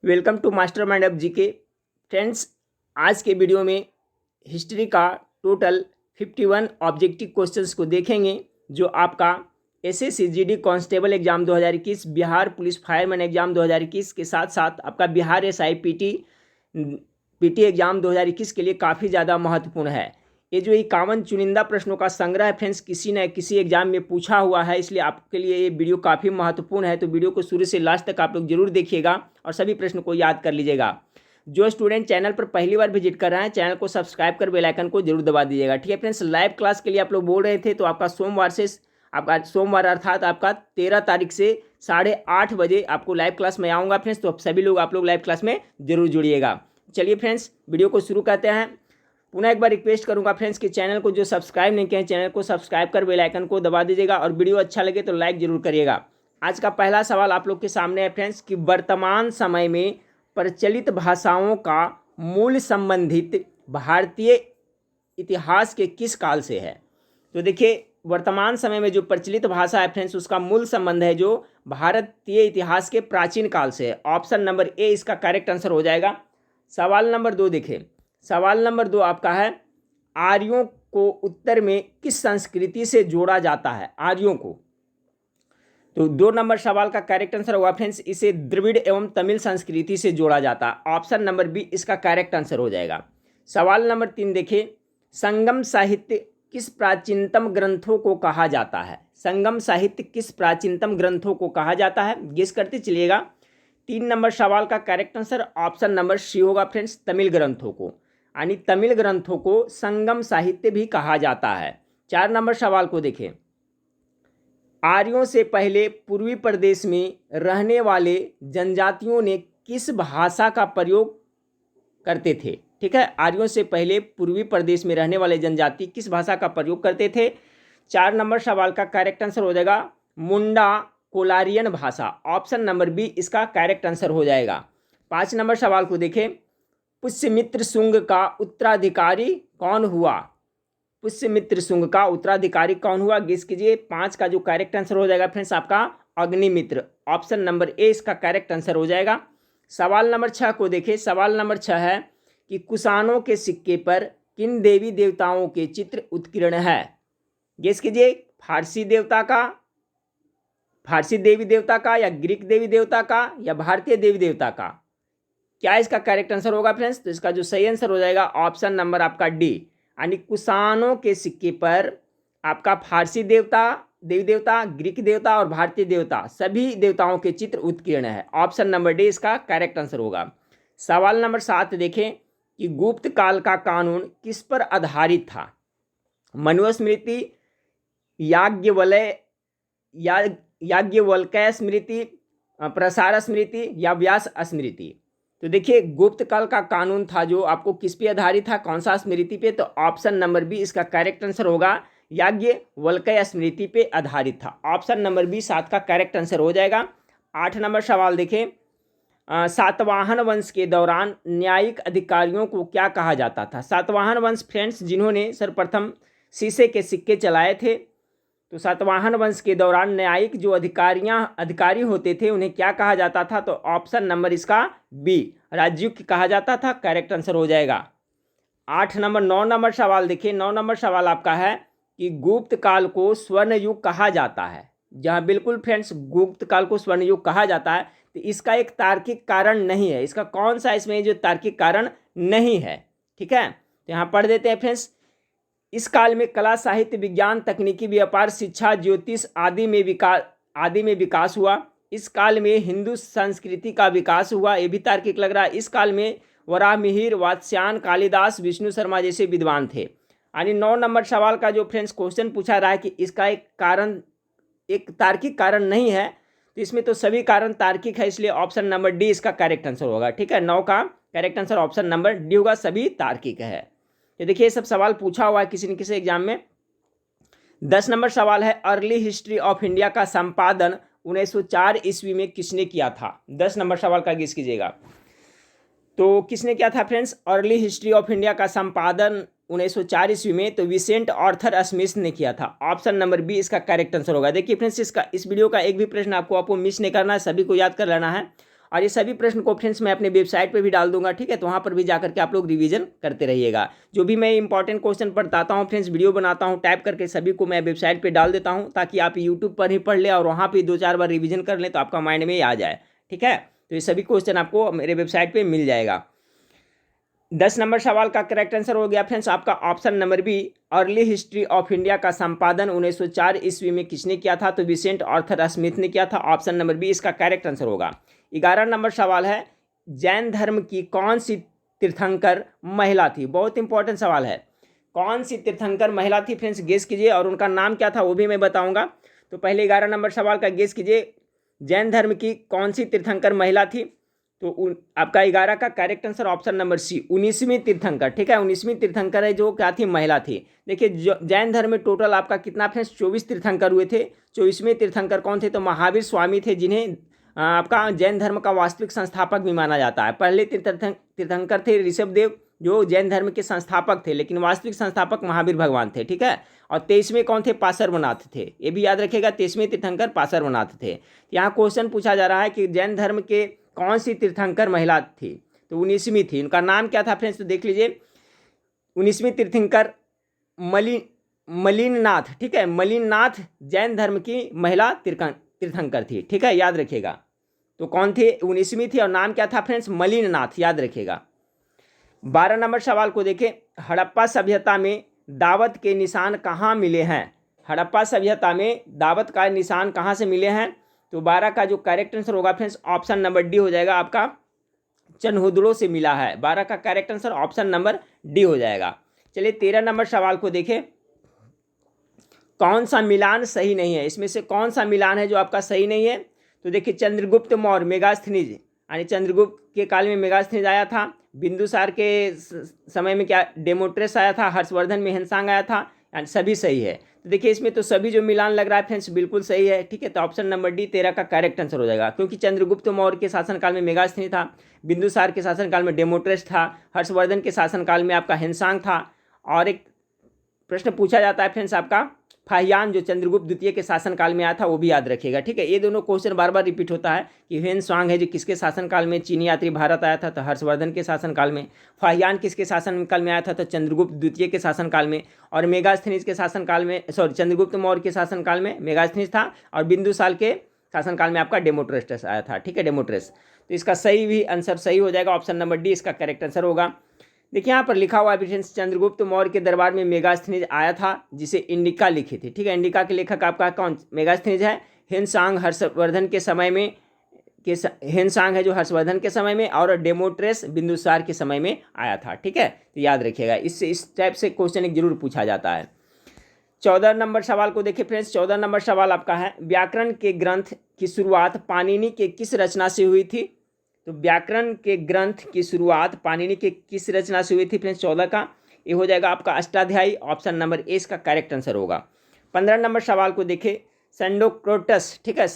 Welcome to mastermind of GK. Friends, आज के video में हिस्ट्री का टोटल 51 ऑब्जेक्टिव क्वेश्चंस को देखेंगे जो आपका SSC GD constable exam 2021, Bihar police fireman exam 2021 के साथ साथ आपका बिहार एसआई पीटी एग्जाम 2021 के लिए काफ़ी ज़्यादा महत्वपूर्ण है। ये जो कॉमन चुनिंदा प्रश्नों का संग्रह है फ्रेंड्स, किसी न किसी एग्जाम में पूछा हुआ है, इसलिए आपके लिए ये वीडियो काफ़ी महत्वपूर्ण है। तो वीडियो को शुरू से लास्ट तक आप लोग जरूर देखिएगा और सभी प्रश्न को याद कर लीजिएगा। जो स्टूडेंट चैनल पर पहली बार विजिट कर रहे हैं, चैनल को सब्सक्राइब कर बेल आइकन को जरूर दबा दीजिएगा। ठीक है फ्रेंड्स, लाइव क्लास के लिए आप लोग बोल रहे थे, तो आपका सोमवार अर्थात आपका 13 तारीख से 8:30 बजे आपको लाइव क्लास में आऊँगा फ्रेंड्स। तो सभी लोग आप लोग लाइव क्लास में जरूर जुड़िएगा। चलिए फ्रेंड्स, वीडियो को शुरू करते हैं। पुनः एक बार रिक्वेस्ट करूंगा फ्रेंड्स कि चैनल को जो सब्सक्राइब नहीं किए हैं, चैनल को सब्सक्राइब कर बेल आइकन को दबा दीजिएगा और वीडियो अच्छा लगे तो लाइक जरूर करिएगा। आज का पहला सवाल आप लोग के सामने है फ्रेंड्स कि वर्तमान समय में प्रचलित भाषाओं का मूल संबंधित भारतीय इतिहास के किस काल से है। तो देखिए, वर्तमान समय में जो प्रचलित भाषा है फ्रेंड्स, उसका मूल संबंध है जो भारतीय इतिहास के प्राचीन काल से है। ऑप्शन नंबर ए इसका करेक्ट आंसर हो जाएगा। सवाल नंबर 2 देखिए, सवाल नंबर 2 आपका है आर्यों को उत्तर में किस संस्कृति से जोड़ा जाता है। आर्यों को, तो 2 नंबर सवाल का करेक्ट आंसर होगा फ्रेंड्स, इसे द्रविड़ एवं तमिल संस्कृति से जोड़ा जाता है। ऑप्शन नंबर बी इसका करेक्ट आंसर हो जाएगा। सवाल नंबर 3 देखिए, संगम साहित्य किस प्राचीनतम ग्रंथों को कहा जाता है। संगम साहित्य किस प्राचीनतम ग्रंथों को कहा जाता है, गेस करते चलिएगा। 3 नंबर सवाल का correct answer option number C होगा फ्रेंड्स, तमिल ग्रंथों को, यानी तमिल ग्रंथों को संगम साहित्य भी कहा जाता है। 4 नंबर सवाल को देखें, आर्यों से पहले पूर्वी प्रदेश में रहने वाले जनजातियों ने किस भाषा का प्रयोग करते थे। ठीक है, आर्यों से पहले पूर्वी प्रदेश में रहने वाले जनजाति किस भाषा का प्रयोग करते थे। 4 नंबर सवाल का करेक्ट आंसर हो जाएगा मुंडा कोलारियन भाषा। ऑप्शन नंबर बी इसका करेक्ट आंसर हो जाएगा। 5 नंबर सवाल को देखें, पुष्यमित्र शुंग का उत्तराधिकारी कौन हुआ। पुष्यमित्र शुंग का उत्तराधिकारी कौन हुआ, गेस कीजिए। 5 का जो करेक्ट आंसर हो जाएगा फ्रेंड्स आपका अग्निमित्र। ऑप्शन नंबर ए इसका करेक्ट आंसर हो जाएगा। सवाल नंबर 6 को देखें, सवाल नंबर 6 है कि कुषाणों के सिक्के पर किन देवी देवताओं के चित्र उत्कीर्ण है। गेस कीजिए, फारसी देवी देवता का या ग्रीक देवी देवता का या भारतीय देवी देवता का। क्या इसका करेक्ट आंसर होगा फ्रेंड्स, तो इसका जो सही आंसर हो जाएगा ऑप्शन नंबर आपका डी, यानी कुषाणों के सिक्के पर आपका फारसी देवी देवता, ग्रीक देवता और भारतीय देवता सभी देवताओं के चित्र उत्कीर्ण है। ऑप्शन नंबर डी इसका करेक्ट आंसर होगा। सवाल नंबर 7 देखें कि गुप्त काल का कानून किस पर आधारित था। मनुस्मृति, याज्ञवल्क्य स्मृति, प्रसार स्मृति या व्यास स्मृति। तो देखिए, गुप्त काल का कानून था जो आपको किस पे आधारित था, कौन सा स्मृति पे, तो ऑप्शन नंबर बी इसका करेक्ट आंसर होगा याज्ञवल्क्य स्मृति पे आधारित था। ऑप्शन नंबर बी 7 का करेक्ट आंसर हो जाएगा। 8 नंबर सवाल देखें, सातवाहन वंश के दौरान न्यायिक अधिकारियों को क्या कहा जाता था। सातवाहन वंश फ्रेंड्स जिन्होंने सर्वप्रथम शीशे के सिक्के चलाए थे, तो सातवाहन वंश के दौरान न्यायिक जो अधिकारी होते थे उन्हें क्या कहा जाता था, तो ऑप्शन नंबर इसका बी राजयुग कहा जाता था। करेक्ट आंसर हो जाएगा। 9 नंबर सवाल देखिए, 9 नंबर सवाल आपका है कि गुप्त काल को स्वर्ण युग कहा जाता है। जहाँ बिल्कुल फ्रेंड्स गुप्त काल को स्वर्ण युग कहा जाता है, तो इसका एक तार्किक कारण नहीं है। इसका कौन सा इसमें जो तार्किक कारण नहीं है, ठीक है, तो यहाँ पढ़ देते हैं फ्रेंड्स। इस काल में कला, साहित्य, विज्ञान, तकनीकी, व्यापार, शिक्षा, ज्योतिष आदि में विकास हुआ। इस काल में हिंदू संस्कृति का विकास हुआ, ये भी तार्किक लग रहा है। इस काल में वराहमिहिर, वात्स्यायन, कालिदास, विष्णु शर्मा जैसे विद्वान थे। यानी 9 नंबर सवाल का जो फ्रेंड्स क्वेश्चन पूछा रहा है कि इसका एक तार्किक कारण नहीं है, तो इसमें तो सभी कारण तार्किक है, इसलिए ऑप्शन नंबर डी इसका करेक्ट आंसर होगा। ठीक है, 9 का correct answer option number D होगा, सभी तार्किक है। ये देखिए, सब सवाल पूछा हुआ है किसी न किसी एग्जाम में। 10 नंबर सवाल है, अर्ली हिस्ट्री ऑफ इंडिया का संपादन 1904 ईस्वी में किसने किया था। 10 नंबर सवाल का गेस कीजिएगा, तो किसने किया था friends early history of India का संपादन 1904 ईस्वी में, तो विसेंट आर्थर स्मिथ ने किया था। ऑप्शन नंबर बी इसका करेक्ट आंसर होगा। देखिए फ्रेंड्स, इस वीडियो का एक भी प्रश्न आपको मिस नहीं करना है, सभी को याद कर लेना है। और ये सभी प्रश्न को फ्रेंड्स मैं अपने वेबसाइट पे भी डाल दूंगा, ठीक है। तो वहाँ पर भी जाकर के आप लोग रिवीजन करते रहिएगा। जो भी मैं इंपॉर्टेंट क्वेश्चन बताता हूँ फ्रेंड्स, वीडियो बनाता हूँ टाइप करके, सभी को मैं वेबसाइट पर डाल देता हूँ ताकि आप यूट्यूब पर ही पढ़ लें और वहाँ पर 2-4 बार रिविजन कर लें तो आपका माइंड में आ जाए, ठीक है। तो ये सभी क्वेश्चन आपको मेरे वेबसाइट पर मिल जाएगा। 10 नंबर सवाल का करेक्ट आंसर हो गया फ्रेंड्स आपका option number B, early history of India का संपादन 1904 ईस्वी में किसने किया था? तो विसेंट आर्थर स्मिथ ने किया था। ऑप्शन नंबर बी इसका करेक्ट आंसर होगा। 11 नंबर सवाल है, जैन धर्म की कौन सी तीर्थंकर महिला थी? बहुत इंपॉर्टेंट सवाल है। कौन सी तीर्थंकर महिला थी फ्रेंड्स, गेस कीजिए, और उनका नाम क्या था वो भी मैं बताऊंगा। तो पहले 11 नंबर सवाल का गेस कीजिए, जैन धर्म की कौन सी तीर्थंकर महिला थी? तो आपका 11 का correct answer option number C, 19वीं तीर्थंकर, ठीक है। 19वीं तीर्थंकर है जो क्या थी? महिला थी। देखिए जैन धर्म में टोटल आपका कितना फ्रेंड्स? 24 तीर्थंकर हुए थे। 24वें तीर्थंकर कौन थे? तो महावीर स्वामी थे, जिन्हें आपका जैन धर्म का वास्तविक संस्थापक भी माना जाता है। पहले तीर्थंकर थे ऋषभदेव, जो जैन धर्म के संस्थापक थे, लेकिन वास्तविक संस्थापक महावीर भगवान थे, ठीक है। और 23वें कौन थे? पार्श्वनाथ थे। ये भी याद रखिएगा, 23वें तीर्थंकर पार्श्वनाथ थे। यहाँ क्वेश्चन पूछा जा रहा है कि जैन धर्म के कौन सी तीर्थंकर महिला थी? तो 19वीं थी। उनका नाम क्या था फ्रेंड्स? तो देख लीजिए, 19वीं तीर्थंकर मलिननाथ, ठीक है। मलिननाथ जैन धर्म की महिला तीर्थंकर थी, ठीक है, याद रखिएगा। तो कौन थे? 19वीं थी और नाम क्या था फ्रेंड्स? मलिननाथ, याद रखिएगा। 12 नंबर सवाल को देखें, हड़प्पा सभ्यता में दावत के निशान कहाँ मिले हैं? हड़प्पा सभ्यता में दावत का निशान कहाँ से मिले हैं? तो 12 का जो करेक्ट आंसर होगा फ्रेंड्स ऑप्शन नंबर डी हो जाएगा, आपका चनहुदड़ों से मिला है। 12 का correct answer option number D हो जाएगा। चलिए 13 नंबर सवाल को देखें, कौन सा मिलान सही नहीं है? इसमें से कौन सा मिलान है जो आपका सही नहीं है? तो देखिए, चंद्रगुप्त मौर्य मेगास्थनीज, यानी चंद्रगुप्त के काल में मेगास्थनीज आया था। बिंदुसार के समय में क्या? डेमोट्रेस आया था। हर्षवर्धन में हेनसांग आया था। यानी सभी सही है। तो देखिए इसमें तो सभी जो मिलान लग रहा है फ्रेंड्स बिल्कुल सही है, ठीक है। तो ऑप्शन नंबर डी 13 का करेक्ट आंसर हो जाएगा, क्योंकि चंद्रगुप्त मौर्य के शासनकाल में मेगास्थनी था, बिंदुसार के शासनकाल में डेमोट्रेस था, हर्षवर्धन के शासनकाल में आपका हेनसांग था। और एक प्रश्न पूछा जाता है फ्रेंड्स आपका फाहियान, जो चंद्रगुप्त द्वितीय के शासनकाल में आया था, वो भी याद रखिएगा, ठीक है। ये दोनों क्वेश्चन बार बार रिपीट होता है कि हेनसांग है जो किसके शासनकाल में चीनी यात्री भारत आया था? तो हर्षवर्धन के शासनकाल में। फाहियान किसके शासनकाल में आया था? तो चंद्रगुप्त द्वितीय के शासनकाल में। और मेगास्थनीज के शासनकाल में, सॉरी, चंद्रगुप्त मौर्य के शासनकाल में मेगास्थनीज था, और बिंदुसार के शासनकाल में आपका डेमोट्रेटस आया था, ठीक है, डेमोट्रेस। तो इसका सही भी आंसर सही हो जाएगा, ऑप्शन नंबर डी इसका करेक्ट आंसर होगा। देखिए यहाँ पर लिखा हुआ है फ्रेंड्स, चंद्रगुप्त मौर्य के दरबार में मेगास्थनीज आया था, जिसे इंडिका लिखी थी, ठीक है। इंडिका के लेखक आपका कौन? मेगास्थनीज है। हेनसांग हर्षवर्धन के समय में हेनसांग है जो हर्षवर्धन के समय में, और डेमोट्रेस बिंदुसार के समय में आया था, ठीक है। तो याद रखिएगा, इससे इस टाइप से क्वेश्चन एक जरूर पूछा जाता है। 14 नंबर सवाल को देखिए फ्रेंड्स, 14 नंबर सवाल आपका है, व्याकरण के ग्रंथ की शुरुआत पाणिनि के किस रचना से हुई थी? तो व्याकरण के ग्रंथ की शुरुआत पाणिनि के किस रचना से हुई थी फ्रेंड्स? 14 का ये हो जाएगा आपका अष्टाध्यायी, ऑप्शन नंबर ए इसका करेक्ट आंसर होगा। 15 नंबर सवाल को देखें, संडोक्रोटस, ठीक है,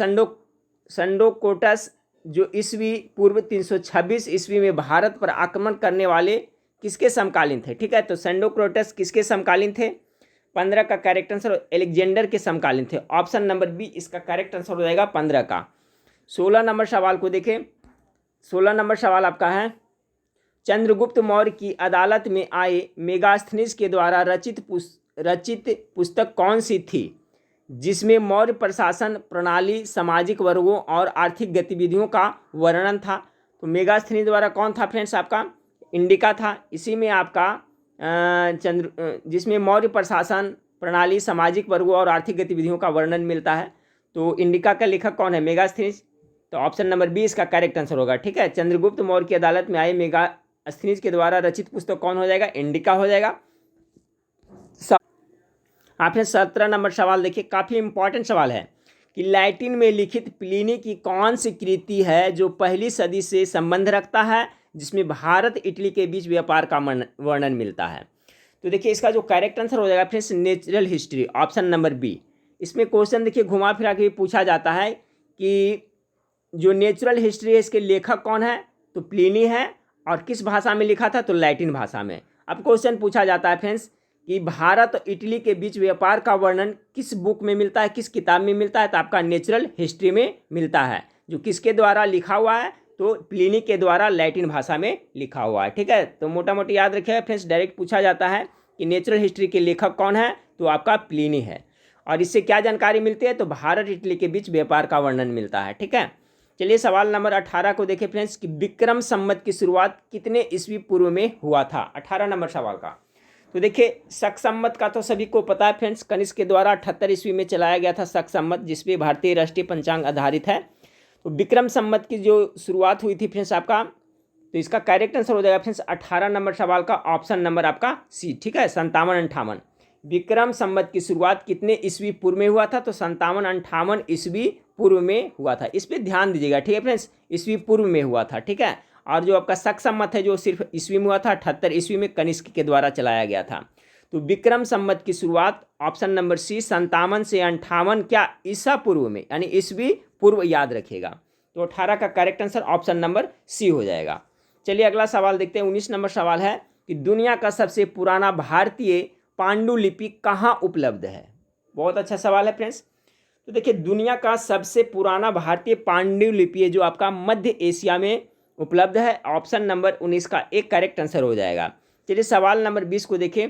संडोक्रोटस जो ईस्वी पूर्व 326 ईस्वी में भारत पर आक्रमण करने वाले किसके समकालीन थे? ठीक है, तो संडोक्रोटस किसके समकालीन थे? 15 का करेक्ट आंसर अलेक्जेंडर के समकालीन थे, ऑप्शन नंबर बी इसका करेक्ट आंसर हो जाएगा 15 का। 16 नंबर सवाल को देखें, 16 नंबर सवाल आपका है, चंद्रगुप्त मौर्य की अदालत में आए मेगास्थनीज के द्वारा रचित पुस्तक कौन सी थी, जिसमें मौर्य प्रशासन प्रणाली, सामाजिक वर्गों और आर्थिक गतिविधियों का वर्णन था? तो मेगास्थनीज द्वारा कौन था फ्रेंड्स? आपका इंडिका था। इसी में आपका जिसमें मौर्य प्रशासन प्रणाली, सामाजिक वर्गों और आर्थिक गतिविधियों का वर्णन मिलता है। तो इंडिका का लेखक कौन है? मेगास्थनीज। तो ऑप्शन नंबर बी इसका करेक्ट आंसर होगा, ठीक है। चंद्रगुप्त मौर्य की अदालत में आए मेगास्थनीज के द्वारा रचित पुस्तक कौन हो जाएगा? इंडिका हो जाएगा। आपने 17 नंबर सवाल देखिए, काफ़ी इंपॉर्टेंट सवाल है कि लैटिन में लिखित प्लिनी की कौन सी कृति है जो पहली सदी से संबंध रखता है, जिसमें भारत इटली के बीच व्यापार का वर्णन मिलता है? तो देखिए इसका जो करेक्ट आंसर हो जाएगा friends natural history, option number B. इसमें क्वेश्चन देखिए घुमा फिरा के पूछा जाता है कि जो नेचुरल हिस्ट्री है इसके लेखक कौन है? तो प्लिनी है, और किस भाषा में लिखा था? तो लैटिन भाषा में। अब क्वेश्चन पूछा जाता है फ्रेंड्स कि भारत और इटली के बीच व्यापार का वर्णन किस बुक में मिलता है, किस किताब में मिलता है? तो आपका नेचुरल हिस्ट्री में मिलता है, जो किसके द्वारा लिखा हुआ है? तो प्लिनी के द्वारा लैटिन भाषा में लिखा हुआ है। ठीक है, तो मोटा मोटी याद रखिएगा फ्रेंड्स, डायरेक्ट पूछा जाता है कि नेचुरल हिस्ट्री के लेखक कौन है, तो आपका प्लिनी है। और इससे क्या जानकारी मिलती है, तो भारत इटली के बीच व्यापार का वर्णन मिलता है। ठीक है, चलिए सवाल नंबर 18 को देखें फ्रेंड्स कि विक्रम संवत की शुरुआत कितने ईस्वी पूर्व में हुआ था। 18 नंबर सवाल का तो देखिए, शक संवत का तो सभी को पता है फ्रेंड्स, कनिष्क के द्वारा 78 ईस्वी में चलाया गया था शक संवत, जिसपे भारतीय राष्ट्रीय पंचांग आधारित है। तो विक्रम संवत की जो शुरुआत हुई थी फ्रेंड्स आपका, तो इसका करेक्ट आंसर हो जाएगा फ्रेंड्स 18 नंबर सवाल का ऑप्शन नंबर आपका सी। ठीक है, 57-58। विक्रम संवत की शुरुआत कितने ईस्वी पूर्व में हुआ था, तो 57-58 ईस्वी पूर्व में हुआ था। इस पर ध्यान दीजिएगा। ठीक है फ्रेंड्स, ईस्वी पूर्व में हुआ था। ठीक है, और जो आपका शक संवत है जो सिर्फ ईस्वी में हुआ था, 78 ईस्वी में कनिष्क के द्वारा चलाया गया था। तो विक्रम संवत की शुरुआत ऑप्शन नंबर सी 57 से 58 क्या ईसा पूर्व में, यानी ईस्वी पूर्व याद रखिएगा। तो 18 का correct answer option number C हो जाएगा। चलिए अगला सवाल देखते हैं। 19 नंबर सवाल है कि दुनिया का सबसे पुराना भारतीय पांडुलिपि कहाँ उपलब्ध है। बहुत अच्छा सवाल है फ्रेंड्स। तो देखिए, दुनिया का सबसे पुराना भारतीय पांडुलिपि है जो आपका मध्य एशिया में उपलब्ध है। ऑप्शन नंबर 19 का एक करेक्ट आंसर हो जाएगा। चलिए सवाल नंबर 20 को देखें।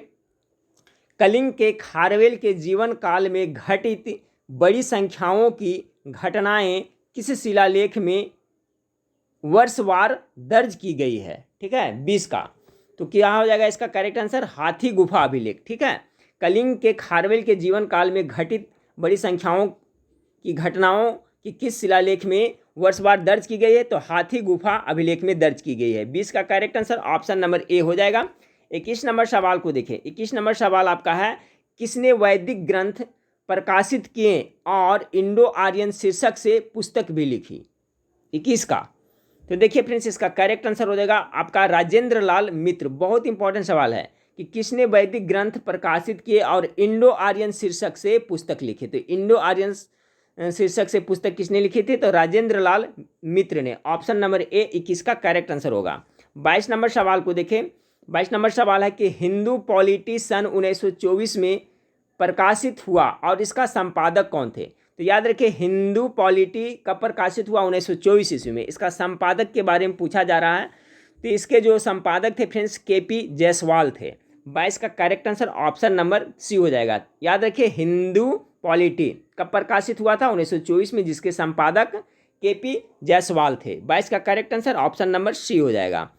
कलिंग के खारवेल के जीवन काल में घटित बड़ी संख्याओं की घटनाएं किस शिलालेख में वर्षवार दर्ज की गई है। ठीक है, 20 का तो क्या हो जाएगा इसका करेक्ट आंसर, हाथी गुफा अभिलेख। ठीक है, कलिंग के खारवेल के जीवन काल में घटित बड़ी संख्याओं की घटनाओं की किस शिलालेख में वर्षवार दर्ज की गई है, तो हाथी गुफा अभिलेख में दर्ज की गई है। 20 का correct answer option number A हो जाएगा। 21 नंबर सवाल को देखें। 21 नंबर सवाल आपका है, किसने वैदिक ग्रंथ प्रकाशित किए और इंडो आर्यन शीर्षक से पुस्तक भी लिखी। 21 का तो देखिए फ्रेंड्स, इसका करेक्ट आंसर हो जाएगा आपका राजेंद्र लाल मित्र। बहुत इंपॉर्टेंट सवाल है कि किसने वैदिक ग्रंथ प्रकाशित किए और इंडो आर्यन शीर्षक से पुस्तक लिखी। तो इंडो आर्यन शीर्षक से पुस्तक किसने लिखी थी, तो राजेंद्र लाल मित्र ने। ऑप्शन नंबर ए 21 का करेक्ट आंसर होगा। 22 नंबर सवाल को देखें। 22 नंबर सवाल है कि हिंदू पॉलिटी सन 1924 में प्रकाशित हुआ और इसका संपादक कौन थे। तो याद रखिए, हिंदू पॉलिटी कब प्रकाशित हुआ, 1924 ईस्वी में। इसका संपादक के बारे में पूछा जा रहा है, तो इसके जो संपादक थे फ्रेंड्स केपी जायसवाल थे। 22 का correct answer option number C हो जाएगा। याद रखिए, हिंदू पॉलिटी कब प्रकाशित हुआ था, 1924 में, जिसके संपादक केपी जायसवाल थे। 22 का correct answer option number C हो जाएगा।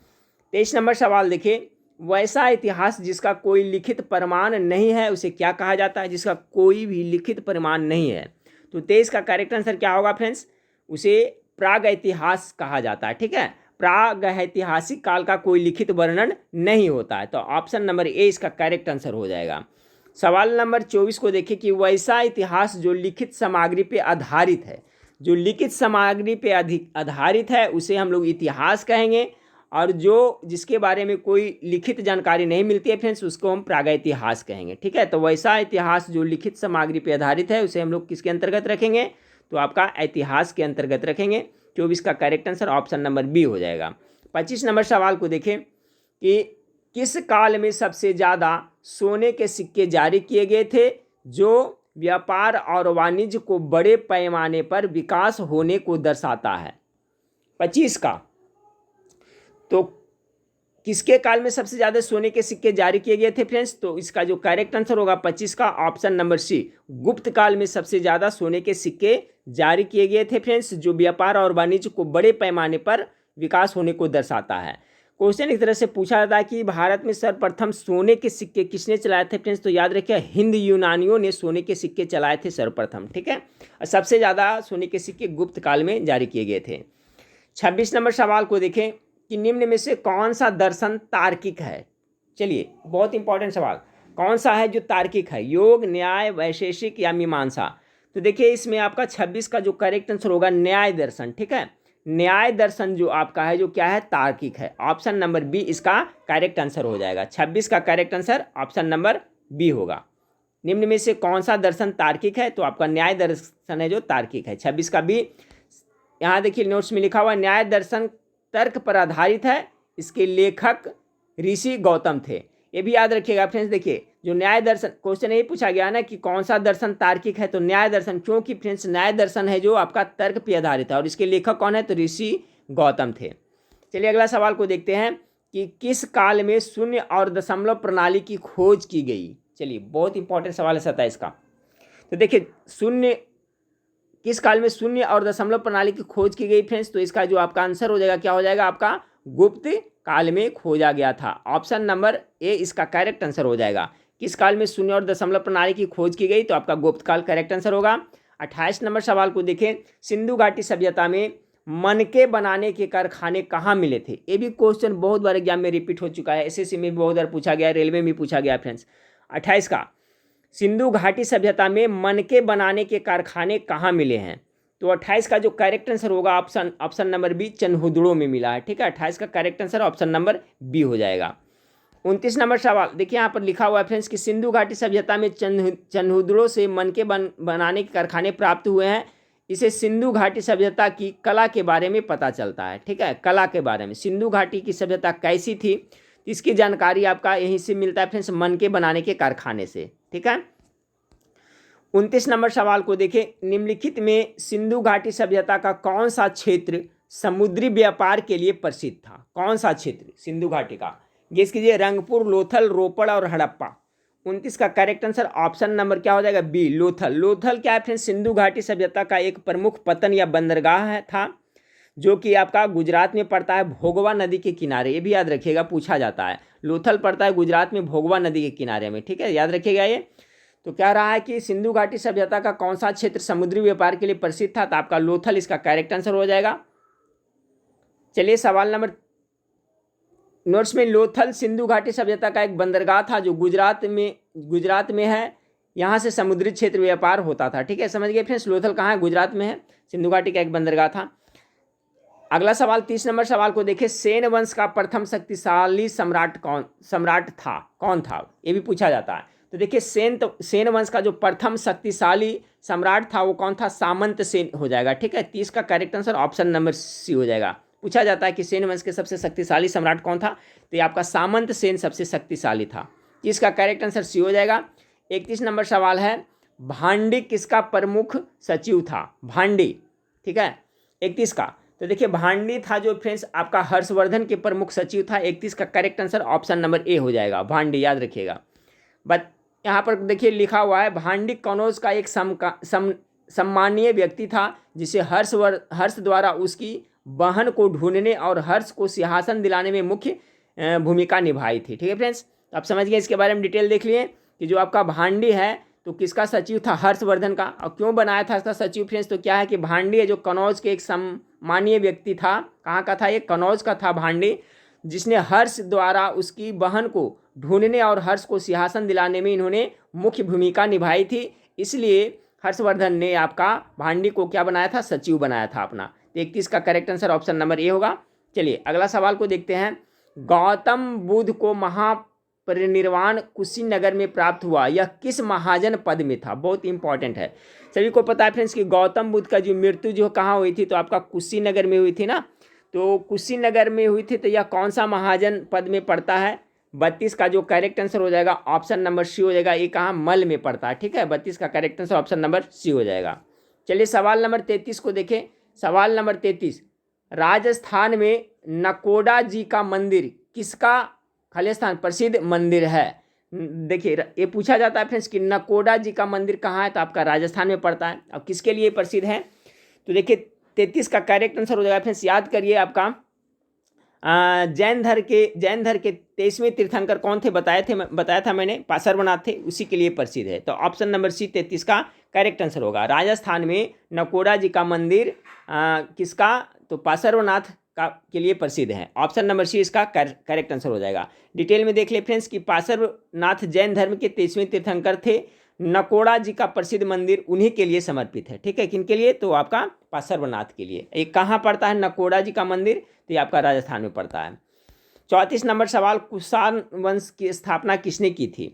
23 नंबर सवाल देखिए। वैसा इतिहास जिसका कोई लिखित प्रमाण नहीं है उसे क्या कहा जाता है, जिसका कोई भी लिखित प्रमाण नहीं है। तो 23 का करेक्ट आंसर क्या होगा फ्रेंड्स, उसे प्राग इतिहास कहा जाता है। ठीक है, प्राग ऐतिहासिक काल का कोई लिखित वर्णन नहीं होता है। तो ऑप्शन नंबर ए इसका करेक्ट आंसर हो जाएगा। सवाल नंबर 24 को देखिए कि वैसा इतिहास जो लिखित सामग्री पे आधारित है, जो लिखित सामग्री पे आधारित है उसे हम लोग इतिहास कहेंगे, और जो जिसके बारे में कोई लिखित जानकारी नहीं मिलती है फ्रेंड्स उसको हम प्रागैतिहास कहेंगे। ठीक है, तो वैसा इतिहास जो लिखित सामग्री पे आधारित है उसे हम लोग किसके अंतर्गत रखेंगे, तो आपका इतिहास के अंतर्गत रखेंगे। 24 का correct answer option number B हो जाएगा। 25 नंबर सवाल को देखें कि किस काल में सबसे ज़्यादा सोने के सिक्के जारी किए गए थे जो व्यापार और वाणिज्य को बड़े पैमाने पर विकास होने को दर्शाता है। 25 का तो किसके काल में सबसे ज़्यादा सोने के सिक्के जारी किए गए थे फ्रेंड्स, तो इसका जो करेक्ट आंसर होगा 25 का ऑप्शन नंबर सी, गुप्त काल में सबसे ज़्यादा सोने के सिक्के जारी किए गए थे फ्रेंड्स, जो व्यापार और वाणिज्य को बड़े पैमाने पर विकास होने को दर्शाता है। क्वेश्चन इस तरह से पूछा जाता है कि भारत में सर्वप्रथम सोने के सिक्के किसने चलाए थे फ्रेंड्स, तो याद रखिए हिंद यूनानियों ने सोने के सिक्के चलाए थे सर्वप्रथम। ठीक है, और सबसे ज़्यादा सोने के सिक्के गुप्त काल में जारी किए गए थे। 26 नंबर सवाल को देखें कि निम्न में से कौन सा दर्शन तार्किक है। चलिए, बहुत इंपॉर्टेंट सवाल, कौन सा है जो तार्किक है, योग, न्याय, वैशेषिक या मीमांसा। तो देखिए इसमें आपका 26 का जो करेक्ट आंसर होगा न्याय दर्शन। ठीक है, न्याय दर्शन जो आपका है जो क्या है, तार्किक है। ऑप्शन नंबर बी इसका करेक्ट आंसर हो जाएगा। 26 का correct answer option number B होगा। निम्न में से कौन सा दर्शन तार्किक है, तो आपका न्याय दर्शन है जो तार्किक है। 26 का बी। यहाँ देखिए नोट्स में लिखा हुआ न्याय दर्शन तर्क पर आधारित है, इसके लेखक ऋषि गौतम थे। ये भी याद रखिएगा फ्रेंड्स। देखिए जो न्याय दर्शन क्वेश्चन यही पूछा गया ना कि कौन सा दर्शन तार्किक है, तो न्याय दर्शन, क्योंकि फ्रेंड्स न्याय दर्शन है जो आपका तर्क पे आधारित है और इसके लेखक कौन है, तो ऋषि गौतम थे। चलिए अगला सवाल को देखते हैं कि किस काल में शून्य और दशमलव प्रणाली की खोज की गई। चलिए बहुत इंपॉर्टेंट सवाल है 27 का। तो देखिए किस काल में शून्य और दशमलव प्रणाली की खोज की गई फ्रेंड्स, तो इसका जो आपका आंसर हो जाएगा क्या हो जाएगा आपका, गुप्त काल में खोजा गया था। ऑप्शन नंबर ए इसका करेक्ट आंसर हो जाएगा। किस काल में शून्य और दशमलव प्रणाली की खोज की गई, तो आपका गुप्त काल करेक्ट आंसर होगा। 28 नंबर सवाल को देखें, सिंधु घाटी सभ्यता में मनके बनाने के कारखाने कहाँ मिले थे। ये भी क्वेश्चन बहुत बार एग्जाम में रिपीट हो चुका है, एसएससी में भी बहुत बार पूछा गया, रेलवे में पूछा गया फ्रेंड्स। 28 का, सिंधु घाटी सभ्यता में मनके बनाने के कारखाने कहाँ मिले हैं, तो 28 का जो करेक्ट आंसर होगा ऑप्शन नंबर बी, चनहुदड़ो में मिला है। ठीक है, 28 का correct answer option number B हो जाएगा। 29 नंबर सवाल देखिए, यहाँ पर लिखा हुआ है फ्रेंड्स कि सिंधु घाटी सभ्यता में चनहुदड़ो से मनके बनाने के कारखाने प्राप्त हुए हैं। इसे सिंधु घाटी सभ्यता की कला के बारे में पता चलता है। ठीक है, कला के बारे में सिंधु घाटी की सभ्यता कैसी थी, इसकी जानकारी आपका यहीं से मिलता है फ्रेंड्स, मनके बनाने के कारखाने से। ठीक है, 29 नंबर सवाल को देखें, निम्नलिखित में सिंधु घाटी सभ्यता का कौन सा क्षेत्र समुद्री व्यापार के लिए प्रसिद्ध था। कौन सा क्षेत्र सिंधु घाटी का, गेस कीजिए, रंगपुर, लोथल, रोपड़ और हड़प्पा। 29 का करेक्ट आंसर ऑप्शन नंबर क्या हो जाएगा, बी, लोथल। लोथल क्या है फ्रेंड्स, सिंधु घाटी सभ्यता का एक प्रमुख पतन या बंदरगाह था, जो कि आपका गुजरात में पड़ता है, भोगवा नदी के किनारे। ये भी याद रखिएगा, पूछा जाता है। लोथल पड़ता है गुजरात में, भोगवा नदी के किनारे में। ठीक है, याद रखिएगा ये। तो क्या रहा है कि सिंधु घाटी सभ्यता का कौन सा क्षेत्र समुद्री व्यापार के लिए प्रसिद्ध था, तो आपका लोथल इसका करेक्ट आंसर हो जाएगा। चलिए सवाल नंबर नोट्स में, लोथल सिंधु घाटी सभ्यता का एक बंदरगाह था जो गुजरात में है। यहाँ से समुद्री क्षेत्र व्यापार होता था। ठीक है, समझ गए फ्रेंड्स, लोथल कहाँ है, गुजरात में है। सिंधु घाटी का एक बंदरगाह था। अगला सवाल 30 नंबर सवाल को देखिए, सेन वंश का प्रथम शक्तिशाली सम्राट कौन था, ये भी पूछा जाता है। तो देखिए सेन वंश का जो प्रथम शक्तिशाली सम्राट था वो कौन था, सामंत सेन हो जाएगा। ठीक है, 30 का correct answer option number C हो जाएगा। पूछा जाता है कि सेन वंश के सबसे शक्तिशाली सम्राट कौन था, तो ये आपका सामंत सेन सबसे शक्तिशाली था। इसका करेक्ट आंसर सी हो जाएगा। 31 नंबर सवाल है, भांडी किसका प्रमुख सचिव था, भांडी। ठीक है, 31 का, तो देखिए भांडी था जो फ्रेंड्स आपका हर्षवर्धन के प्रमुख सचिव था। 31 का correct answer option number A हो जाएगा, भांडी, याद रखिएगा। बट यहाँ पर देखिए लिखा हुआ है, भांडी कनौज का एक सम्मानीय व्यक्ति था, जिसे हर्ष द्वारा उसकी बहन को ढूंढने और हर्ष को सिंहासन दिलाने में मुख्य भूमिका निभाई थी। ठीक है फ्रेंड्स, आप समझ गए, इसके बारे में डिटेल देख लिए कि जो आपका भांडी है तो किसका सचिव था, हर्षवर्धन का। और क्यों बनाया था इसका सचिव फ्रेंड्स, तो क्या है कि भांडी है जो कनौज के एक सम्मानीय व्यक्ति था। कहाँ का था ये, कनौज का था भांडी, जिसने हर्ष द्वारा उसकी बहन को ढूंढने और हर्ष को सिंहासन दिलाने में इन्होंने मुख्य भूमिका निभाई थी। इसलिए हर्षवर्धन ने आपका भांडी को क्या बनाया था, सचिव बनाया था अपना। 31 का correct answer option number A होगा। चलिए अगला सवाल को देखते हैं, गौतम बुद्ध को महापरिनिर्वाण कुशीनगर में प्राप्त हुआ, यह किस महाजन पद में था। बहुत इंपॉर्टेंट है, सभी को पता है फ्रेंड्स कि गौतम बुद्ध का जो मृत्यु जो कहाँ हुई थी, तो आपका कुशीनगर में हुई थी ना। तो कुशीनगर में हुई थी, तो यह कौन सा महाजन पद में पड़ता है। 32 का जो करेक्ट आंसर हो जाएगा ऑप्शन नंबर सी हो जाएगा। ये कहाँ, मल में पड़ता है। ठीक है, 32 का correct answer option number C हो जाएगा। चलिए सवाल नंबर 33 को देखें। सवाल नंबर 33, राजस्थान में नकोड़ा जी का मंदिर किसका खालिस्तान प्रसिद्ध मंदिर है। देखिए ये पूछा जाता है फ्रेंड्स कि नकोड़ा जी का मंदिर कहाँ है, तो आपका राजस्थान में पड़ता है। अब किसके लिए प्रसिद्ध है, तो देखिए 33 का करेक्ट आंसर हो जाएगा फ्रेंड्स, याद करिए आपका जैन धर्म के 23वें तीर्थंकर कौन थे, बताया था मैंने, पार्श्वनाथ थे, उसी के लिए प्रसिद्ध है। तो ऑप्शन नंबर सी 33 का करेक्ट आंसर होगा। राजस्थान में नकोड़ा जी का मंदिर किसका, तो पार्श्वनाथ के लिए प्रसिद्ध है। ऑप्शन नंबर सी इसका करेक्ट आंसर हो जाएगा। डिटेल में देख ले फ्रेंड्स कि पार्श्वनाथ जैन धर्म के 23वें तीर्थंकर थे। नकोड़ा जी का प्रसिद्ध मंदिर उन्हीं के लिए समर्पित है। ठीक है, किनके लिए, तो आपका पार्श्वनाथ के लिए। एक कहाँ पड़ता है नकोड़ा जी का मंदिर, तो ये आपका राजस्थान में पड़ता है। 34 नंबर सवाल, कुषाण वंश की स्थापना किसने की थी,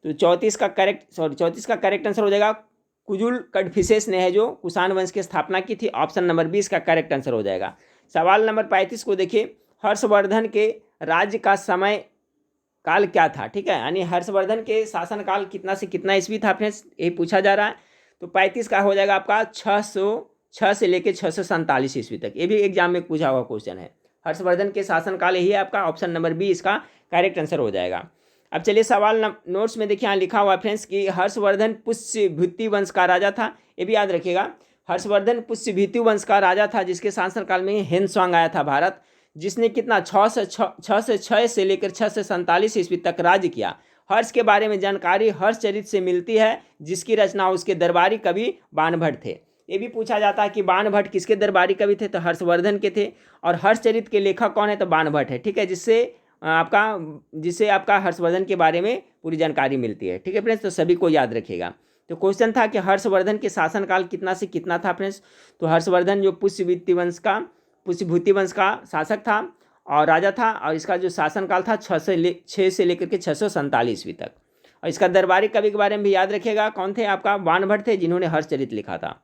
तो 34 का करेक्ट आंसर हो जाएगा कुजुल कड़फिसेस ने है जो कुषाण वंश की स्थापना की थी। ऑप्शन नंबर 20 का करेक्ट आंसर हो जाएगा। सवाल नंबर 35 को देखिए, हर्षवर्धन के राज्य का समय काल क्या था। ठीक है, यानी हर्षवर्धन के शासन काल कितना से कितना ईस्वी था फ्रेंड्स, ये पूछा जा रहा है। तो 35 का हो जाएगा आपका 6 से लेकर 647 ईस्वी तक। ये भी एग्जाम में पूछा हुआ क्वेश्चन है। हर्षवर्धन के शासनकाल यही है आपका, ऑप्शन नंबर बी इसका करेक्ट आंसर हो जाएगा। अब चलिए सवाल नोट्स में देखिए, यहाँ लिखा हुआ फ्रेंड्स कि हर्षवर्धन पुष्यभूति वंश का राजा था। ये भी याद रखिएगा, हर्षवर्धन पुष्यभूति वंश का राजा था जिसके शासनकाल में हेनसांग आया था भारत, जिसने कितना 6 से लेकर 647 ईस्वी तक राज्य किया। हर्ष के बारे में जानकारी हर्षचरित से मिलती है, जिसकी रचना उसके दरबारी कवि बाणभट्ट थे। ये भी पूछा जाता है कि बाणभट्ट किसके दरबारी कवि थे, तो हर्षवर्धन के थे। और हर्षचरित के लेखक कौन है, तो बाणभट्ट है। ठीक है, जिससे आपका हर्षवर्धन के बारे में पूरी जानकारी मिलती है। ठीक है फ्रेंड्स, तो सभी को याद रखिएगा। तो क्वेश्चन था कि हर्षवर्धन के शासनकाल कितना से कितना था फ्रेंड्स। तो हर्षवर्धन जो पुष्यभूति वंश का शासक था और राजा था, और इसका जो शासनकाल था 6 से लेकर के 647 ईस्वी तक। और इसका दरबारी कवि के बारे में भी याद रखिएगा, कौन थे, आपका बाणभट्ट थे, जिन्होंने हर्षचरित लिखा था।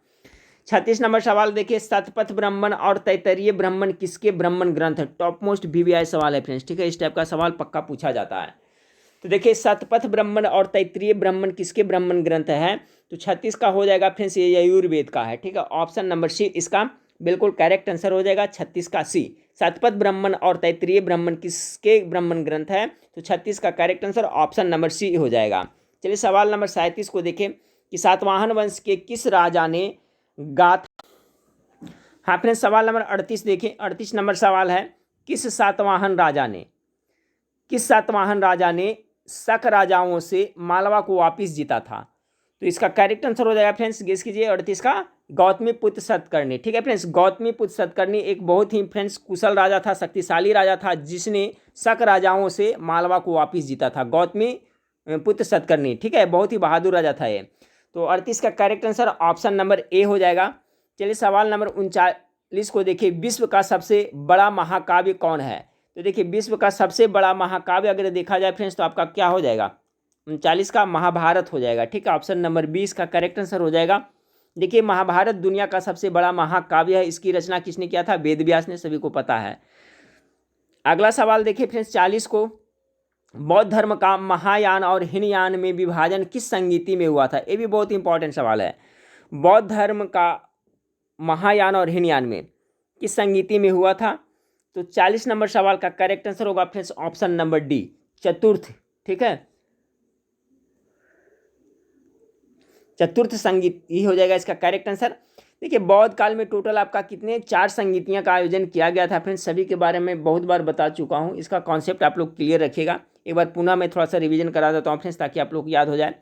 36 नंबर सवाल देखिए, शतपथ ब्राह्मण और तैत्तरीय ब्राह्मण किसके ब्राह्मण ग्रंथ है। टॉप मोस्ट VVI सवाल है फ्रेंड्स। ठीक है, इस टाइप का सवाल पक्का पूछा जाता है। तो देखिए, शतपथ ब्राह्मण और तैत्तरीय ब्राह्मण किसके ब्राह्मण ग्रंथ है, तो 36 का हो जाएगा फ्रेंड्स, ये यजुर्वेद का है। ठीक है, ऑप्शन नंबर सी इसका बिल्कुल करेक्ट आंसर हो जाएगा, 36 का सी। शतपथ ब्राह्मण और तैत्तरीय ब्राह्मण किसके ब्राह्मण ग्रंथ है, तो 36 का correct answer option number C हो जाएगा। चलिए सवाल नंबर 37 को देखें कि सातवाहन वंश के किस राजा ने गाथा। हाँ फ्रेंड्स, सवाल नंबर 38 देखें। 38 नंबर सवाल है, किस सातवाहन राजा ने शक राजाओं से मालवा को वापिस जीता था। तो इसका करेक्ट आंसर हो जाएगा फ्रेंड्स, गेस कीजिए 38 का, गौतमीपुत्र सतकर्णी। ठीक है फ्रेंड्स, गौतमीपुत्र सतकर्णी एक बहुत ही फ्रेंड्स कुशल राजा था, शक्तिशाली राजा था, जिसने शक राजाओं से मालवा को वापिस जीता था। गौतमीपुत्र सतकर्णी, ठीक है, बहुत ही बहादुर राजा था ये। तो 38 का correct answer option number A हो जाएगा। चलिए सवाल नंबर 39 को देखिए, विश्व का सबसे बड़ा महाकाव्य कौन है। तो देखिए, विश्व का सबसे बड़ा महाकाव्य अगर देखा जाए फ्रेंड्स, तो आपका क्या हो जाएगा, 39 का महाभारत हो जाएगा। ठीक है, ऑप्शन नंबर 20 का करेक्ट आंसर हो जाएगा। देखिए, महाभारत दुनिया का सबसे बड़ा महाकाव्य है। इसकी रचना किसने किया था, वेद व्यास ने, सभी को पता है। अगला सवाल देखिए फ्रेंड्स 40 को, बौद्ध धर्म का महायान और हीनयान में विभाजन किस संगीति में हुआ था। ये भी बहुत इंपॉर्टेंट सवाल है। बौद्ध धर्म का महायान और हीनयान में किस संगीति में हुआ था, तो 40 नंबर सवाल का करेक्ट आंसर होगा फ्रेंड्स ऑप्शन नंबर डी, चतुर्थ। ठीक है, चतुर्थ संगीत ही हो जाएगा इसका करेक्ट आंसर। देखिए, बौद्ध काल में टोटल आपका कितने 4 संगीतियां का आयोजन किया गया था फ्रेंड्स, सभी के बारे में बहुत बार बता चुका हूं। इसका कॉन्सेप्ट आप लोग क्लियर रखिएगा। एक बार पुनः मैं थोड़ा सा रिवीजन करा देता हूं फ्रेंड्स, ताकि आप लोग याद हो जाए।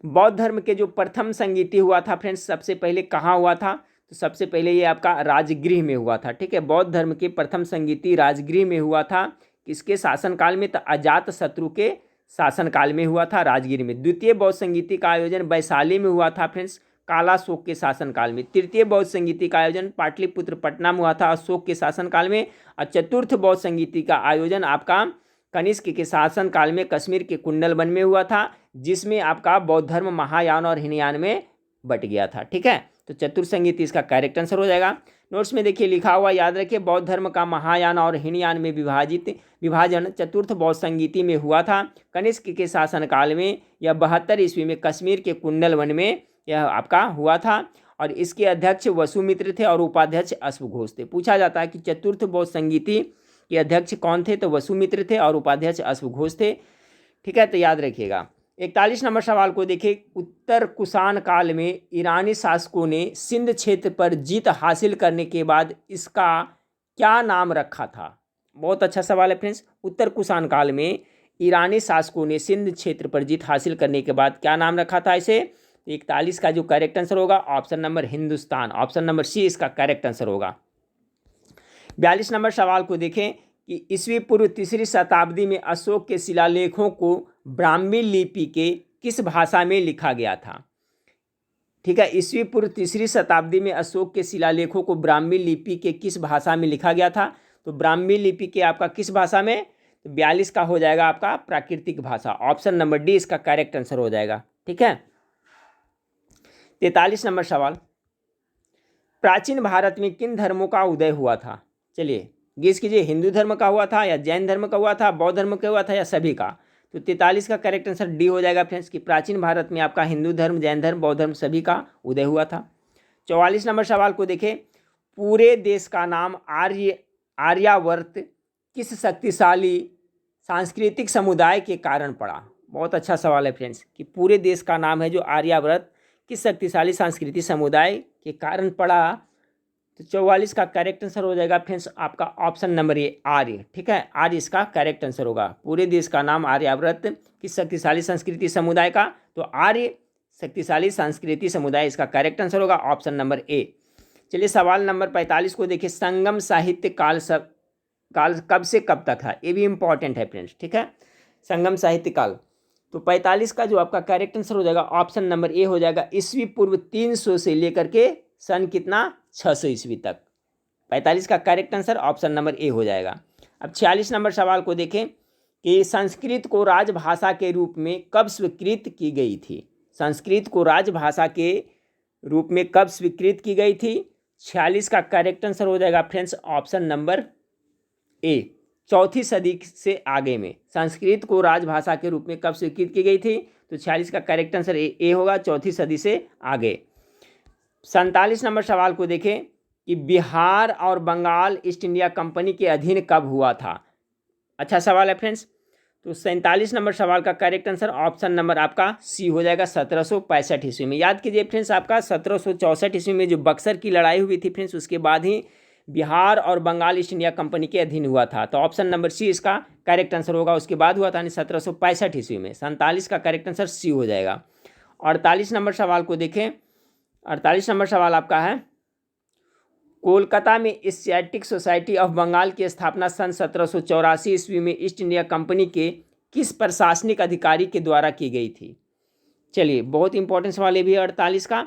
बौद्ध धर्म के जो प्रथम संगीति हुआ था फ्रेंड्स, सबसे पहले कहाँ हुआ था, तो सबसे पहले ये आपका राजगृह में हुआ था। ठीक है, बौद्ध धर्म के प्रथम संगीति राजगृह में हुआ था। किसके शासनकाल में, तो अजात शत्रु के शासनकाल में हुआ था, राजगीर में। द्वितीय बौद्ध संगीति का आयोजन वैशाली में हुआ था फ्रेंड्स, कालाशोक के शासनकाल में। तृतीय बौद्ध संगीति का आयोजन पाटलिपुत्र पटना में हुआ था, अशोक के शासनकाल में। और चतुर्थ बौद्ध संगीति का आयोजन आपका कनिष्क के शासनकाल में कश्मीर के कुंडलवन में हुआ था, जिसमें आपका बौद्ध धर्म महायान और हीनयान में बट गया था। ठीक है, तो चतुर्थ संगीति इसका करेक्ट आंसर हो जाएगा। नोट्स में देखिए लिखा हुआ, याद रखिए, बौद्ध धर्म का महायान और हीनयान में विभाजन चतुर्थ बौद्ध संगीति में हुआ था, कनिष्क के शासनकाल में। यह 72 ईस्वी में कश्मीर के कुंडलवन में यह आपका हुआ था, और इसके अध्यक्ष वसुमित्र थे और उपाध्यक्ष अश्वघोष थे। पूछा जाता है कि चतुर्थ बौद्ध संगीति के अध्यक्ष कौन थे, तो वसुमित्र थे और उपाध्यक्ष अश्वघोष थे। ठीक है, तो याद रखिएगा। 41 नंबर सवाल को देखिए, उत्तर कुषाण काल में ईरानी शासकों ने सिंध क्षेत्र पर जीत हासिल करने के बाद इसका क्या नाम रखा था। बहुत अच्छा सवाल है फ्रेंड्स। उत्तर कुषाण काल में ईरानी शासकों ने सिंध क्षेत्र पर जीत हासिल करने के बाद क्या नाम रखा था इसे। 41 का जो करेक्ट आंसर होगा option number Hindustan, option number C इसका करेक्ट आंसर होगा। 42 नंबर सवाल को देखें कि ईस्वी पूर्व 3री शताब्दी में अशोक के शिलालेखों को ब्राह्मी लिपि के किस भाषा में लिखा गया था। ठीक है, ईस्वी पूर्व 3री शताब्दी में अशोक के शिलालेखों को ब्राह्मी लिपि के किस भाषा में लिखा गया था, तो ब्राह्मी लिपि के आपका किस भाषा में, तो 42 का हो जाएगा आपका प्राकृतिक भाषा, ऑप्शन नंबर डी इसका करेक्ट आंसर हो जाएगा। ठीक है, 43 नंबर सवाल, प्राचीन भारत में किन धर्मों का उदय हुआ था। चलिए गेस कीजिए, हिंदू धर्म का हुआ था या जैन धर्म का हुआ था, बौद्ध धर्म का हुआ था या सभी का। तो 43 का करेक्ट आंसर डी हो जाएगा फ्रेंड्स, कि प्राचीन भारत में आपका हिंदू धर्म, जैन धर्म, बौद्ध धर्म सभी का उदय हुआ था। 44 नंबर सवाल को देखें, पूरे देश का नाम आर्यावर्त किस शक्तिशाली सांस्कृतिक समुदाय के कारण पड़ा। बहुत अच्छा सवाल है फ्रेंड्स कि पूरे देश का नाम है जो आर्यावर्त किस शक्तिशाली सांस्कृतिक समुदाय के कारण पड़ा। तो 44 का करेक्ट आंसर हो जाएगा फ्रेंड्स आपका ऑप्शन नंबर ए आर्य। ठीक है, आर्य इसका करेक्ट आंसर होगा। पूरे देश का नाम आर्यावर्त किस शक्तिशाली संस्कृति समुदाय का, तो आर्य शक्तिशाली संस्कृति समुदाय इसका करेक्ट आंसर होगा ऑप्शन नंबर ए। चलिए सवाल नंबर 45 को देखिए, संगम साहित्य काल कब से कब तक था। ये भी इंपॉर्टेंट है फ्रेंड्स। ठीक है, संगम साहित्य काल, तो 45 का जो आपका करेक्ट आंसर हो जाएगा ऑप्शन नंबर ए हो जाएगा, ईस्वी पूर्व 300 से लेकर के सन कितना 600 ईस्वी तक। 45 का correct answer option number A हो जाएगा। अब 46 नंबर सवाल को देखें कि संस्कृत को राजभाषा के रूप में कब स्वीकृत की गई थी। संस्कृत को राजभाषा के रूप में कब स्वीकृत की गई थी। 46 का करेक्ट आंसर हो जाएगा फ्रेंड्स ऑप्शन नंबर ए, 4वीं सदी से आगे में संस्कृत को राजभाषा के रूप में कब स्वीकृत की गई थी। तो 46 का करेक्ट आंसर ए होगा, 4वीं सदी से आगे। 47 नंबर सवाल को देखें कि बिहार और बंगाल ईस्ट इंडिया कंपनी के अधीन कब हुआ था। अच्छा सवाल है फ्रेंड्स। तो 47 नंबर सवाल का करेक्ट आंसर ऑप्शन नंबर आपका सी हो जाएगा, 1765 ईस्वी में। याद कीजिए फ्रेंड्स, आपका 1764 ईस्वी में जो बक्सर की लड़ाई हुई थी फ्रेंड्स, उसके बाद ही बिहार और बंगाल ईस्ट इंडिया कंपनी के अधीन हुआ था। तो ऑप्शन नंबर सी इसका करेक्ट आंसर होगा, उसके बाद हुआ था 1765 ईस्वी में। 47 का करेक्ट आंसर सी हो जाएगा। 48 नंबर सवाल को देखें, 48 नंबर सवाल आपका है, कोलकाता में एशियाटिक सोसाइटी ऑफ बंगाल की स्थापना सन 1784 ईस्वी में ईस्ट इंडिया कंपनी के किस प्रशासनिक अधिकारी के द्वारा की गई थी। चलिए बहुत इंपॉर्टेंट सवाल है भी 48 का।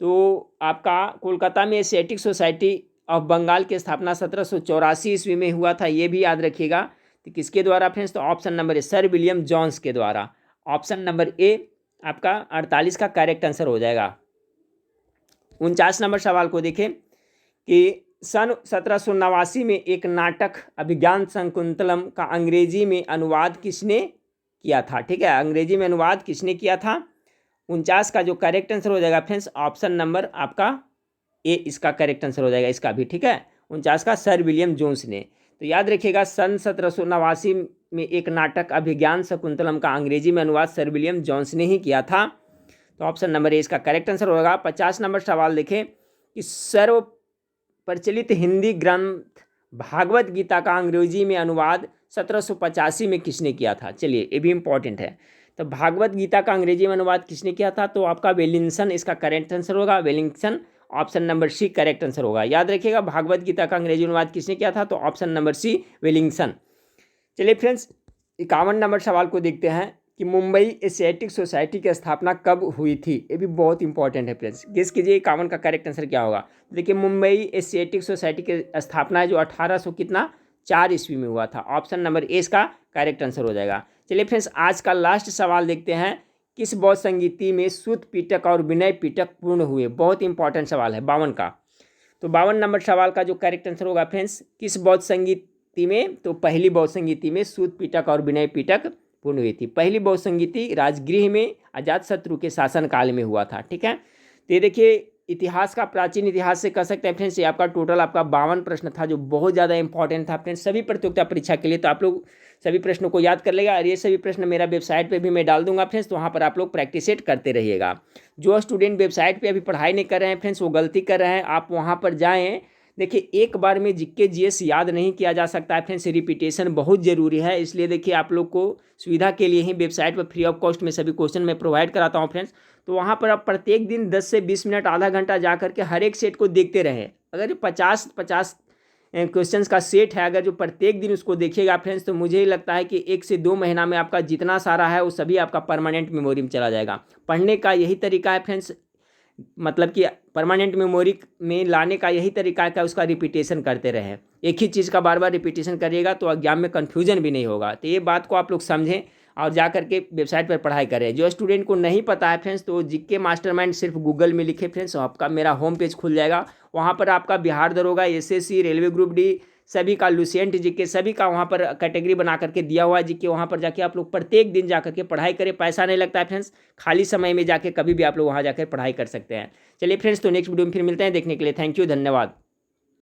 तो आपका कोलकाता में एशियाटिक सोसाइटी ऑफ बंगाल की स्थापना 1784 ईस्वी में हुआ था, ये भी याद रखिएगा। तो किसके द्वारा फ्रेंड्स, तो option number A sir William Jones के द्वारा। ऑप्शन नंबर ए आपका 48 का करेक्ट आंसर हो जाएगा। 49 नंबर सवाल को देखें कि सन 1789 में एक नाटक अभिज्ञान शकुंतलम का अंग्रेजी में अनुवाद किसने किया था। ठीक है, अंग्रेजी में अनुवाद किसने किया था। 49 का जो करेक्ट आंसर हो जाएगा फ्रेंड्स ऑप्शन नंबर आपका ए इसका करेक्ट आंसर हो जाएगा इसका भी। ठीक है, 49 का सर विलियम जोन्स ने। तो याद रखिएगा सन 1789 में एक नाटक अभिज्ञान शकुंतलम का अंग्रेजी में अनुवाद सर विलियम जोन्स ने ही किया था। तो ऑप्शन नंबर ए इसका करेक्ट आंसर होगा। 50 नंबर सवाल देखें कि सर्व प्रचलित हिंदी ग्रंथ भागवत गीता का अंग्रेजी में अनुवाद 1785 में किसने किया था। चलिए ये भी इंपॉर्टेंट है। तो भागवत गीता का अंग्रेजी में अनुवाद किसने किया था, तो आपका वेलिंगसन इसका करेक्ट आंसर होगा। Wellington option number C correct answer होगा। याद रखिएगा भागवत गीता का अंग्रेजी अनुवाद किसने किया था, तो ऑप्शन नंबर सी वेलिंगसन। चलिए फ्रेंड्स 51 नंबर सवाल को देखते हैं कि मुंबई एशियाटिक सोसाइटी की स्थापना कब हुई थी। ये भी बहुत इंपॉर्टेंट है फ्रेंड्स, गेस कीजिए 51 का करेक्ट आंसर क्या होगा। देखिए मुंबई एशियाटिक सोसाइटी की स्थापना है जो 1804 ईस्वी में हुआ था। ऑप्शन नंबर ए इसका करेक्ट आंसर हो जाएगा। चलिए फ्रेंड्स आज का लास्ट सवाल देखते हैं, किस बौद्ध संगीति में सूत पिटक और विनय पिटक पूर्ण हुए। बहुत इंपॉर्टेंट सवाल है 52 का। तो 52 नंबर सवाल का जो करेक्ट आंसर होगा फ्रेंड्स, किस बौद्ध संगीति में, तो पहली बौद्ध संगीति में सूत पिटक और विनय पिटक पूर्ण हुई थी। पहली बौद्ध संगीति राजगृह में अजातशत्रु के शासनकाल में हुआ था। ठीक है, तो ये देखिए इतिहास का, प्राचीन इतिहास से कह सकते हैं फ्रेंड्स, ये आपका टोटल आपका 52 प्रश्न था जो बहुत ज़्यादा इंपॉर्टेंट था फ्रेंड्स सभी प्रतियोगिता परीक्षा के लिए। तो आप लोग सभी प्रश्नों को याद कर लेगा और ये सभी प्रश्न मेरा वेबसाइट पे भी मैं डाल दूंगा फ्रेंड्स, तो वहाँ पर आप लोग प्रैक्टिस करते रहिएगा। जो स्टूडेंट वेबसाइट पे अभी पढ़ाई नहीं कर रहे हैं फ्रेंड्स, वो गलती कर रहे हैं, आप वहाँ पर जाएँ। देखिए एक बार में जीके जीएस याद नहीं किया जा सकता है फ्रेंड्स, रिपीटेशन बहुत ज़रूरी है। इसलिए देखिए आप लोग को सुविधा के लिए ही वेबसाइट पर फ्री ऑफ कॉस्ट में सभी क्वेश्चन मैं प्रोवाइड कराता हूँ फ्रेंड्स। तो वहाँ पर आप प्रत्येक दिन 10 से 20 मिनट आधा घंटा जा करके हर एक सेट को देखते रहें। अगर 50 क्वेश्चंस का सेट है, अगर जो प्रत्येक दिन उसको देखिएगा फ्रेंड्स, तो मुझे लगता है कि 1 से 2 महीना में आपका जितना सारा है वो सभी आपका परमानेंट मेमोरी में चला जाएगा। पढ़ने का यही तरीका है फ्रेंड्स, मतलब कि परमानेंट मेमोरी में लाने का यही तरीका है कि उसका रिपीटेशन करते रहें। एक ही चीज़ का बार बार रिपीटेशन करिएगा तो एग्जाम में कन्फ्यूजन भी नहीं होगा। तो ये बात को आप लोग समझें और जा करके वेबसाइट पर पढ़ाई करें। जो स्टूडेंट को नहीं पता है फ्रेंड्स, तो जीके मास्टरमाइंड सिर्फ गूगल में लिखे फ्रेंड्स, आपका मेरा होम पेज खुल जाएगा। वहाँ पर आपका बिहार दरोगा, एसएससी, रेलवे ग्रुप डी, सभी का लुसेंट जीके, सभी का वहाँ पर कैटेगरी बना करके दिया हुआ है जीके। वहाँ पर जाके आप लोग प्रत्येक दिन जा करके पढ़ाई करें, पैसा नहीं लगता है फ्रेंड्स, खाली समय में जाके कभी भी आप लोग वहाँ जाकर पढ़ाई कर सकते हैं। चलिए फ्रेंड्स, तो नेक्स्ट वीडियो में फिर मिलते हैं। देखने के लिए थैंक यू, धन्यवाद।